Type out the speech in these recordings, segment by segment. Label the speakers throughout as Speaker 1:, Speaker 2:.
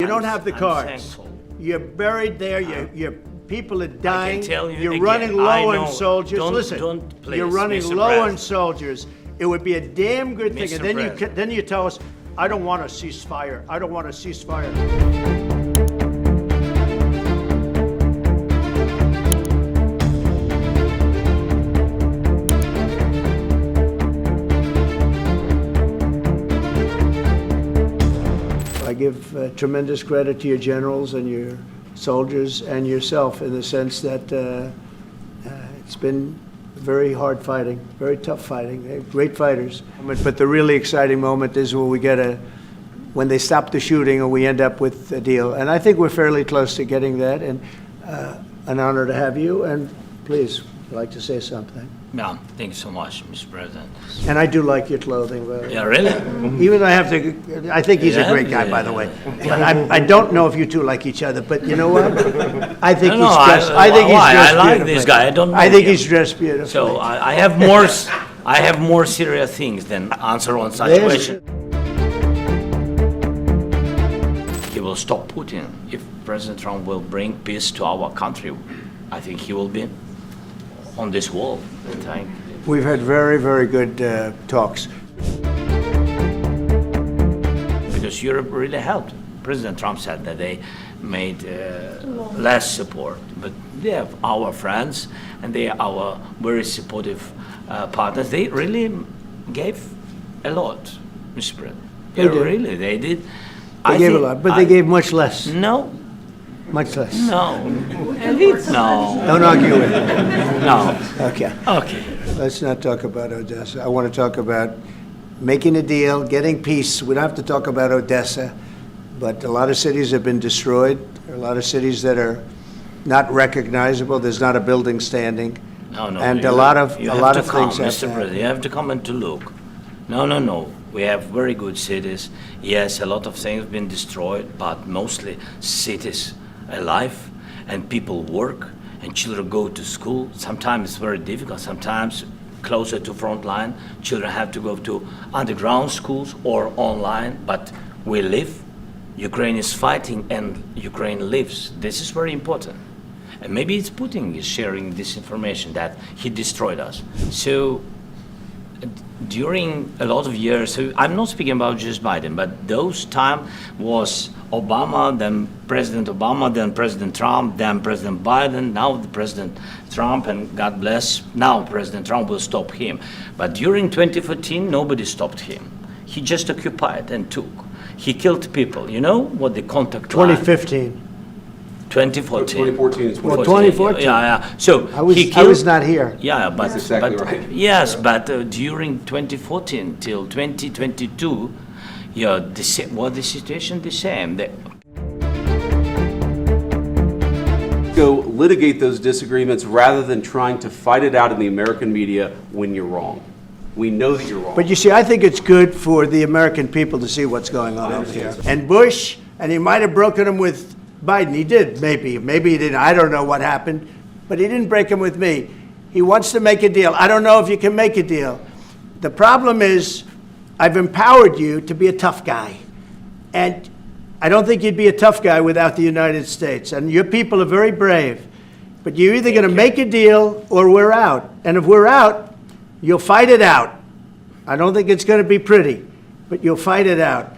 Speaker 1: You don't have the cards.
Speaker 2: Thankful.
Speaker 1: You're buried there. Your people are dying.
Speaker 2: I can tell you
Speaker 1: You're
Speaker 2: again,
Speaker 1: running
Speaker 2: I
Speaker 1: low
Speaker 2: know.
Speaker 1: on soldiers. Listen,
Speaker 2: Don't,
Speaker 1: you're running
Speaker 2: Mr.
Speaker 1: low on
Speaker 2: President.
Speaker 1: soldiers. It would be a damn good thing.
Speaker 2: Mr.
Speaker 1: And then
Speaker 2: President.
Speaker 1: then you tell us, I don't want a ceasefire. I don't want a ceasefire. I give tremendous credit to your generals and your soldiers and yourself in the sense that it's been very hard fighting, very tough fighting. They're great fighters. But the really exciting moment is when we when they stop the shooting and we end up with a deal. And I think we're fairly close to getting that. And an honor to have you. And please, I'd like to say something.
Speaker 2: Yeah, thank you so much, Mr. President.
Speaker 1: And I do like your clothing, by the way.
Speaker 2: Yeah, really?
Speaker 1: Even I have to, I think he's a great guy, by the way. But I don't know if you two like each other, but you know what? I think he's dressed. I think he's dressed
Speaker 2: I like
Speaker 1: beautifully.
Speaker 2: this guy. I don't know
Speaker 1: I think
Speaker 2: him.
Speaker 1: he's dressed beautifully.
Speaker 2: So I have more serious things than answer on such
Speaker 1: There's-
Speaker 2: questions. He will stop Putin. If President Trump will bring peace to our country, I think he will be on this wall.
Speaker 1: We've had very, very good talks.
Speaker 2: Because Europe really helped. President Trump said that they made less support, but they have our friends and they are our very supportive partners. They really gave a lot, Mr. President.
Speaker 1: They did.
Speaker 2: Really, they did.
Speaker 1: They gave a lot, but they gave much less.
Speaker 2: No,
Speaker 1: Much less.
Speaker 2: no, no,
Speaker 1: Don't argue with me.
Speaker 2: no.
Speaker 1: Okay.
Speaker 2: Okay.
Speaker 1: Let's not talk about Odessa. I want to talk about making a deal, getting peace. We don't have to talk about Odessa, but a lot of cities have been destroyed. There are a lot of cities that are not recognizable. There's not a building standing.
Speaker 2: No, no.
Speaker 1: And
Speaker 2: you
Speaker 1: a lot of
Speaker 2: have to come,
Speaker 1: things have
Speaker 2: Mr.
Speaker 1: to
Speaker 2: President, you have to come and to look. No. We have very good cities. Yes, a lot of things have been destroyed, but mostly cities alive and people work and children go to school. Sometimes it's very difficult. Sometimes closer to front line, children have to go to underground schools or online, but we live. Ukraine is fighting and Ukraine lives. This is very important. And maybe it's Putin is sharing this information that he destroyed us. So during a lot of years, so I'm not speaking about just Biden, but those time was Obama, then President Obama, then President Trump, then President Biden, now the President Trump, and God bless, now President Trump will stop him. But during 2014, nobody stopped him. He just occupied and took. He killed people. You know what the contact line?
Speaker 1: 2015.
Speaker 2: 2014.
Speaker 3: 2014 is
Speaker 1: Well,
Speaker 3: 2014.
Speaker 1: 2014.
Speaker 2: Yeah. So
Speaker 1: I was not here.
Speaker 2: Yeah, but
Speaker 3: That's exactly
Speaker 2: but,
Speaker 3: right.
Speaker 2: Yes, but during 2014 till 2022, yeah, the situation the same.
Speaker 3: Go litigate those disagreements rather than trying to fight it out in the American media when you're wrong. We know that you're wrong.
Speaker 1: But you see, I think it's good for the American people to see what's going on over here. And Bush, and he might have broken him with Biden. He did, maybe. Maybe he didn't. I don't know what happened. But he didn't break him with me. He wants to make a deal. I don't know if you can make a deal. The problem is, I've empowered you to be a tough guy. And I don't think you'd be a tough guy without the United States. And your people are very brave. But you're either going to make a deal or we're out. And if we're out, you'll fight it out. I don't think it's going to be pretty, but you'll fight it out.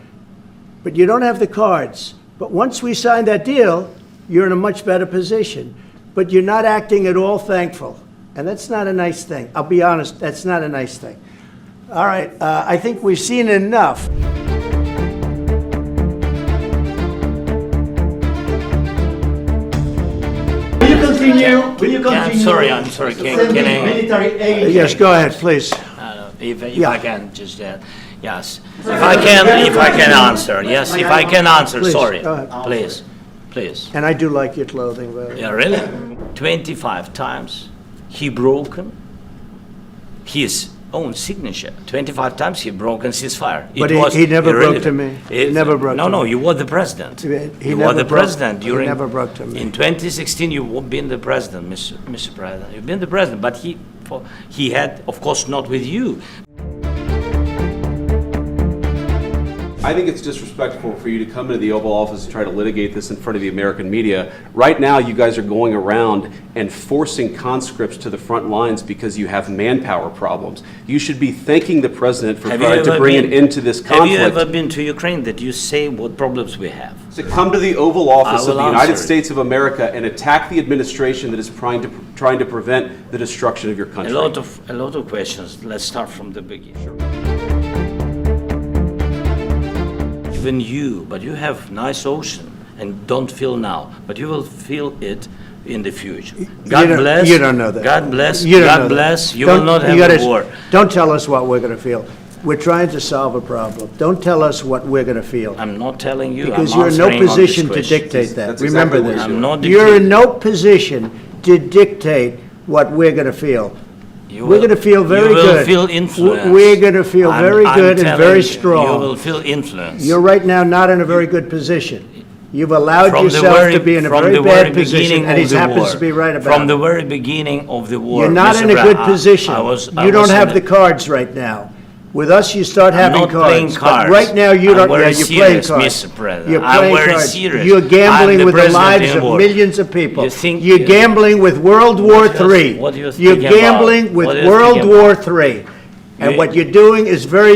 Speaker 1: But you don't have the cards. But once we sign that deal, you're in a much better position. But you're not acting at all thankful. And that's not a nice thing. I'll be honest, that's not a nice thing. All right, I think we've seen enough. Will you continue? Will you
Speaker 2: Yeah,
Speaker 1: continue?
Speaker 2: I'm sorry. Can I?
Speaker 1: Military aid. Yes, go ahead, please.
Speaker 2: If
Speaker 1: Yeah.
Speaker 2: I can just yes. If I can answer. Yes, if I can answer.
Speaker 1: Please,
Speaker 2: Sorry,
Speaker 1: go ahead.
Speaker 2: please.
Speaker 1: And I do like your clothing, by the way.
Speaker 2: Yeah, really? 25 times he broken his own signature. 25 times he broken ceasefire.
Speaker 1: But he never broke to me. He never broke to me.
Speaker 2: No, you were the president.
Speaker 1: He
Speaker 2: You
Speaker 1: never
Speaker 2: were the
Speaker 1: broke-
Speaker 2: president
Speaker 1: he
Speaker 2: during.
Speaker 1: never broke to me.
Speaker 2: In 2016, you've been the president, Mr. President. You've been the president, but he had, of course, not with you.
Speaker 3: I think it's disrespectful for you to come into the Oval Office and try to litigate this in front of the American media. Right now, you guys are going around and forcing conscripts to the front lines because you have manpower problems. You should be thanking the president for trying to bring an end to this conflict.
Speaker 2: Have you ever been to Ukraine that you say what problems we have?
Speaker 3: To come to the Oval Office of the
Speaker 2: answer
Speaker 3: United
Speaker 2: it.
Speaker 3: States of America and attack the administration that is trying to prevent the destruction of your country.
Speaker 2: A lot of questions. Let's start from the beginning. Even you, but you have nice ocean and don't feel now, but you will feel it in the future. God bless.
Speaker 1: You don't know that.
Speaker 2: God bless.
Speaker 1: You don't know
Speaker 2: God
Speaker 1: that.
Speaker 2: bless. You
Speaker 1: Don't-
Speaker 2: will not
Speaker 1: you
Speaker 2: have
Speaker 1: gotta-
Speaker 2: a war.
Speaker 1: Don't tell us what we're going to feel. We're trying to solve a problem. Don't tell us what we're going to feel.
Speaker 2: I'm not telling you.
Speaker 1: Because
Speaker 2: I'm
Speaker 1: you're in no
Speaker 2: answering on this
Speaker 1: position to
Speaker 2: question.
Speaker 1: dictate that.
Speaker 3: That's
Speaker 1: Remember
Speaker 3: exactly what
Speaker 1: this.
Speaker 2: I'm not
Speaker 1: You're in
Speaker 2: dictating.
Speaker 1: no position to dictate what we're going to feel.
Speaker 2: You
Speaker 1: We're
Speaker 2: will-
Speaker 1: going to feel very
Speaker 2: You will
Speaker 1: good.
Speaker 2: feel influence.
Speaker 1: We're going to feel very good and
Speaker 2: telling
Speaker 1: very
Speaker 2: you,
Speaker 1: strong.
Speaker 2: You will feel influence.
Speaker 1: You're right now not in a very good position. You've allowed
Speaker 2: From the
Speaker 1: yourself
Speaker 2: very-
Speaker 1: to be in a
Speaker 2: from
Speaker 1: very
Speaker 2: the
Speaker 1: bad
Speaker 2: very
Speaker 1: position,
Speaker 2: beginning
Speaker 1: and he
Speaker 2: of the
Speaker 1: happens
Speaker 2: war.
Speaker 1: to be right about
Speaker 2: From
Speaker 1: it.
Speaker 2: the very beginning of the war.
Speaker 1: You're not
Speaker 2: Mr.
Speaker 1: in a
Speaker 2: Brown,
Speaker 1: good position.
Speaker 2: I
Speaker 1: You don't
Speaker 2: was
Speaker 1: have
Speaker 2: in
Speaker 1: the cards right now. With us, you start having
Speaker 2: not playing
Speaker 1: cards.
Speaker 2: cards.
Speaker 1: But right now, you
Speaker 2: I'm
Speaker 1: don't.
Speaker 2: very
Speaker 1: Yeah, you're playing
Speaker 2: serious,
Speaker 1: cards.
Speaker 2: Mr. President.
Speaker 1: You're
Speaker 2: I'm
Speaker 1: playing
Speaker 2: very
Speaker 1: cards.
Speaker 2: serious.
Speaker 1: You're
Speaker 2: I'm
Speaker 1: gambling
Speaker 2: the
Speaker 1: with the
Speaker 2: president
Speaker 1: lives
Speaker 2: in
Speaker 1: of
Speaker 2: war.
Speaker 1: millions of people.
Speaker 2: You think-
Speaker 1: You're gambling with World War
Speaker 2: What do you-
Speaker 1: III.
Speaker 2: what do you
Speaker 1: You're
Speaker 2: think about?
Speaker 1: gambling with
Speaker 2: What do you
Speaker 1: World
Speaker 2: think
Speaker 1: War
Speaker 2: about?
Speaker 1: III. And
Speaker 2: You-
Speaker 1: what you're doing is very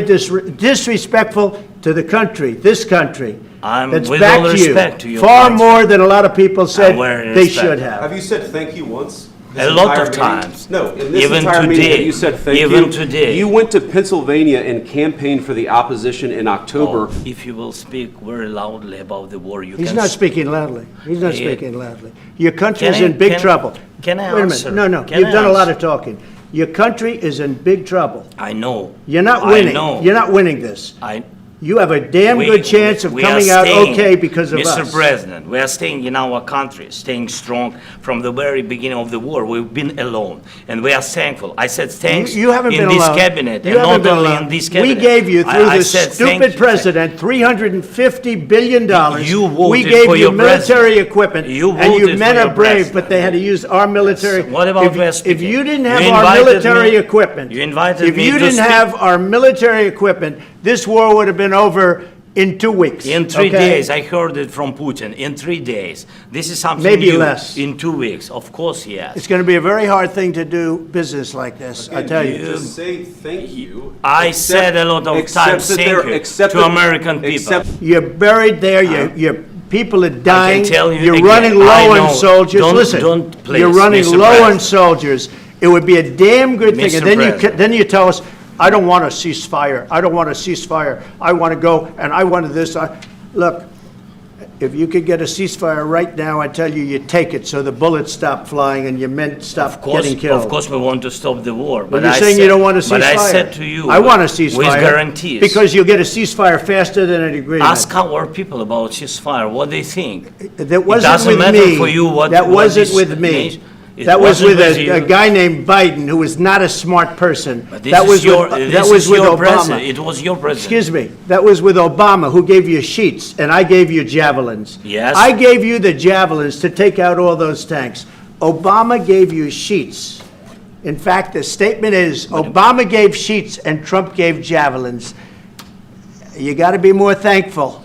Speaker 1: disrespectful to the country, this country.
Speaker 2: I'm
Speaker 1: That's
Speaker 2: with
Speaker 1: back
Speaker 2: all
Speaker 1: to you.
Speaker 2: respect to your
Speaker 1: Far
Speaker 2: country.
Speaker 1: more than a lot of people said
Speaker 2: I'm very
Speaker 1: they
Speaker 2: respect.
Speaker 1: should have.
Speaker 3: Have you said thank you once?
Speaker 2: A lot of times.
Speaker 3: No, in this
Speaker 2: Even
Speaker 3: entire meeting,
Speaker 2: today.
Speaker 3: have you said thank you?
Speaker 2: Even today.
Speaker 3: You went to Pennsylvania and campaigned for the opposition in October.
Speaker 2: Oh, if you will speak very loudly about the war, you
Speaker 1: He's
Speaker 2: can.
Speaker 1: not speaking loudly. He's not
Speaker 2: Yeah.
Speaker 1: speaking loudly. Your country
Speaker 2: Can
Speaker 1: is
Speaker 2: I-
Speaker 1: in big
Speaker 2: can-
Speaker 1: trouble.
Speaker 2: can I
Speaker 1: Wait a
Speaker 2: answer?
Speaker 1: minute. No.
Speaker 2: Can
Speaker 1: You've
Speaker 2: I
Speaker 1: done a lot
Speaker 2: answer?
Speaker 1: of talking. Your country is in big trouble.
Speaker 2: I know.
Speaker 1: You're not
Speaker 2: I
Speaker 1: winning.
Speaker 2: know.
Speaker 1: You're not winning this. You have a damn
Speaker 2: We-
Speaker 1: good chance of
Speaker 2: we are
Speaker 1: coming out
Speaker 2: staying,
Speaker 1: okay because of
Speaker 2: Mr.
Speaker 1: us.
Speaker 2: President, we are staying in our country, staying strong from the very beginning of the war. We've been alone, and we are thankful. I said thanks
Speaker 1: You haven't
Speaker 2: in
Speaker 1: been
Speaker 2: this
Speaker 1: alone.
Speaker 2: cabinet,
Speaker 1: You
Speaker 2: and
Speaker 1: haven't
Speaker 2: not
Speaker 1: been
Speaker 2: only
Speaker 1: alone.
Speaker 2: in this cabinet.
Speaker 1: We gave you, through
Speaker 2: I
Speaker 1: this
Speaker 2: said thank
Speaker 1: stupid
Speaker 2: you.
Speaker 1: president, $350 billion.
Speaker 2: You voted
Speaker 1: We gave
Speaker 2: for
Speaker 1: you
Speaker 2: your
Speaker 1: military
Speaker 2: president.
Speaker 1: equipment.
Speaker 2: You
Speaker 1: And you
Speaker 2: voted
Speaker 1: men
Speaker 2: for
Speaker 1: are
Speaker 2: your
Speaker 1: brave,
Speaker 2: president.
Speaker 1: but they had to use our military.
Speaker 2: What about
Speaker 1: If-
Speaker 2: West
Speaker 1: If
Speaker 2: speaking?
Speaker 1: you didn't
Speaker 2: You
Speaker 1: have our
Speaker 2: invited
Speaker 1: military
Speaker 2: me-
Speaker 1: equipment.
Speaker 2: you invited
Speaker 1: If
Speaker 2: me
Speaker 1: you
Speaker 2: to
Speaker 1: didn't
Speaker 2: speak-
Speaker 1: have our military equipment, this war would have been over in 2 weeks.
Speaker 2: In 3
Speaker 1: okay?
Speaker 2: days, I heard it from Putin. In 3 days, this is something
Speaker 1: Maybe
Speaker 2: new.
Speaker 1: less.
Speaker 2: In 2 weeks, of course, yes.
Speaker 1: It's going to be a very hard thing to do business like this, I tell you.
Speaker 3: Just say thank you.
Speaker 2: I said a lot of
Speaker 3: Except
Speaker 2: times
Speaker 3: that
Speaker 2: thank
Speaker 3: there-
Speaker 2: you
Speaker 3: except
Speaker 2: to
Speaker 3: that-
Speaker 2: American people.
Speaker 3: except-
Speaker 1: You're buried there, your people are dying.
Speaker 2: tell you
Speaker 1: You're
Speaker 2: again,
Speaker 1: running
Speaker 2: I
Speaker 1: low on
Speaker 2: know.
Speaker 1: soldiers.
Speaker 2: Don't-
Speaker 1: Listen,
Speaker 2: don't please,
Speaker 1: you're running
Speaker 2: Mr.
Speaker 1: low on
Speaker 2: President.
Speaker 1: soldiers. It would be a damn good thing.
Speaker 2: Mr.
Speaker 1: And then
Speaker 2: President.
Speaker 1: then you tell us, I don't want a ceasefire. I don't want a ceasefire. I want to go and I wanted this. Look, if you could get a ceasefire right now, I tell you, you take it so the bullets stop flying and your men stop getting killed.
Speaker 2: Of course, we want to stop the war.
Speaker 1: But
Speaker 2: But
Speaker 1: you're
Speaker 2: I
Speaker 1: saying you
Speaker 2: said-
Speaker 1: don't want a ceasefire.
Speaker 2: But I said to you,
Speaker 1: I want a ceasefire.
Speaker 2: with guarantees.
Speaker 1: Because you'll get a ceasefire faster than an agreement.
Speaker 2: Ask our people about ceasefire, what they think.
Speaker 1: That wasn't
Speaker 2: doesn't
Speaker 1: with
Speaker 2: matter
Speaker 1: me.
Speaker 2: for you what-
Speaker 1: That
Speaker 2: what
Speaker 1: wasn't
Speaker 2: this
Speaker 1: with me.
Speaker 2: nation- it
Speaker 1: That was
Speaker 2: wasn't
Speaker 1: with
Speaker 2: with
Speaker 1: a
Speaker 2: you.
Speaker 1: guy named Biden, who was not a smart person.
Speaker 2: But this
Speaker 1: That
Speaker 2: is
Speaker 1: was
Speaker 2: your,
Speaker 1: with,
Speaker 2: this
Speaker 1: that was
Speaker 2: is
Speaker 1: with
Speaker 2: your president.
Speaker 1: Obama.
Speaker 2: It was your president.
Speaker 1: Excuse me. That was with Obama, who gave you sheets, and I gave you javelins.
Speaker 2: Yes.
Speaker 1: I gave you the javelins to take out all those tanks. Obama gave you sheets. In fact, the statement is, Obama gave sheets and Trump gave javelins. You got to be more thankful.